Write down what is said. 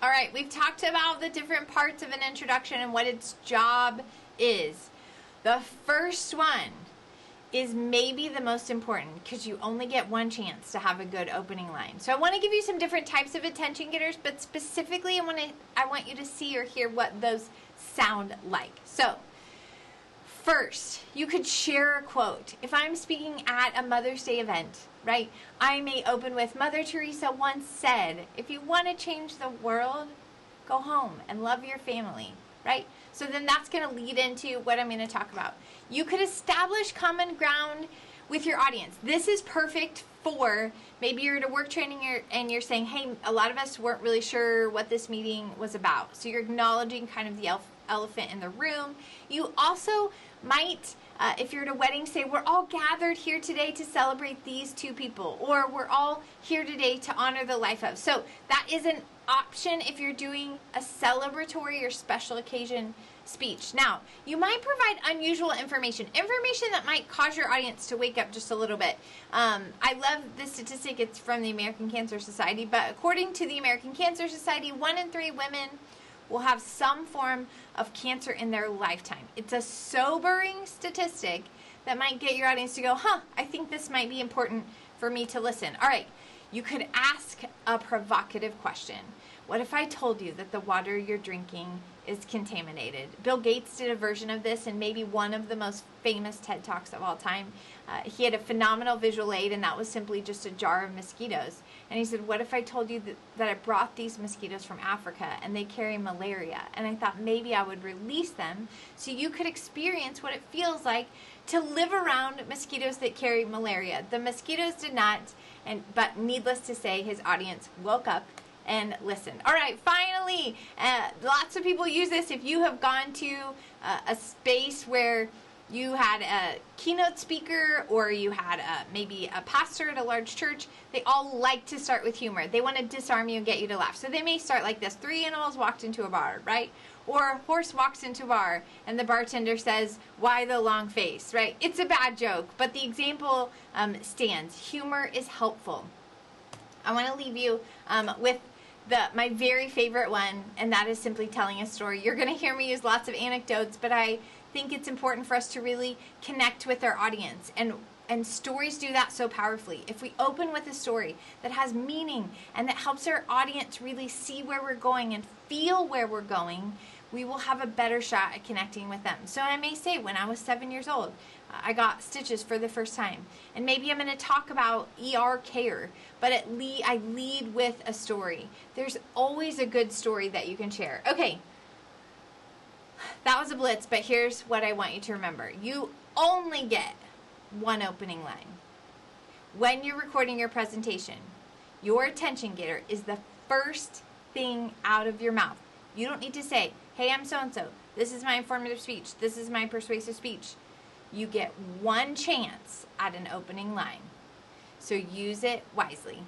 All right, we've talked about the different parts of an introduction and what its job is. The first one is maybe the most important because you only get one chance to have a good opening line. So I want to give you some different types of attention getters, but specifically I want you to see or hear what those sound like. So first, you could share a quote. If I'm speaking at a Mother's Day event, right, I may open with, Mother Teresa once said, if you want to change the world, go home and love your family, right? So then that's going to lead into what I'm going to talk about. You could establish common ground with your audience. This is perfect for maybe you're at a work training and you're saying, hey, a lot of us weren't really sure what this meeting was about. So you're acknowledging kind of the elephant in the room. You also might, if you're at a wedding, say, we're all gathered here today to celebrate these two people, or we're all here today to honor the life of. So that is an option if you're doing a celebratory or special occasion speech. Now, you might provide unusual information that might cause your audience to wake up just a little bit. I love this statistic. It's from the American Cancer Society, but according to the American Cancer Society, 1 in 3 women will have some form of cancer in their lifetime. It's a sobering statistic that might get your audience to go, I think this might be important for me to listen. All right, you could ask a provocative question. What if I told you that the water you're drinking is contaminated? Bill Gates did a version of this in maybe one of the most famous TED Talks of all time. He had a phenomenal visual aid, and that was simply just a jar of mosquitoes. And he said, what if I told you that I brought these mosquitoes from Africa and they carry malaria? And I thought maybe I would release them so you could experience what it feels like to live around mosquitoes that carry malaria. The mosquitoes did not, but needless to say, his audience woke up and listen. All right, finally, lots of people use this. If you have gone to a space where you had a keynote speaker or you had maybe a pastor at a large church, they all like to start with humor. They want to disarm you and get you to laugh. So they may start like this. 3 animals walked into a bar, right? Or a horse walks into a bar and the bartender says, why the long face, right? It's a bad joke, but the example stands. Humor is helpful. I want to leave you with my very favorite one, and that is simply telling a story. You're going to hear me use lots of anecdotes, but I think it's important for us to really connect with our audience, and stories do that so powerfully. If we open with a story that has meaning and that helps our audience really see where we're going and feel where we're going, we will have a better shot at connecting with them. So I may say, when I was 7 years old, I got stitches for the first time. And maybe I'm going to talk about ER care, but I lead with a story. There's always a good story that you can share. Okay, that was a blitz, but here's what I want you to remember. You only get one opening line. When you're recording your presentation, your attention getter is the first thing out of your mouth. You don't need to say, hey, I'm so-and-so. This is my informative speech. This is my persuasive speech. You get one chance at an opening line. So use it wisely.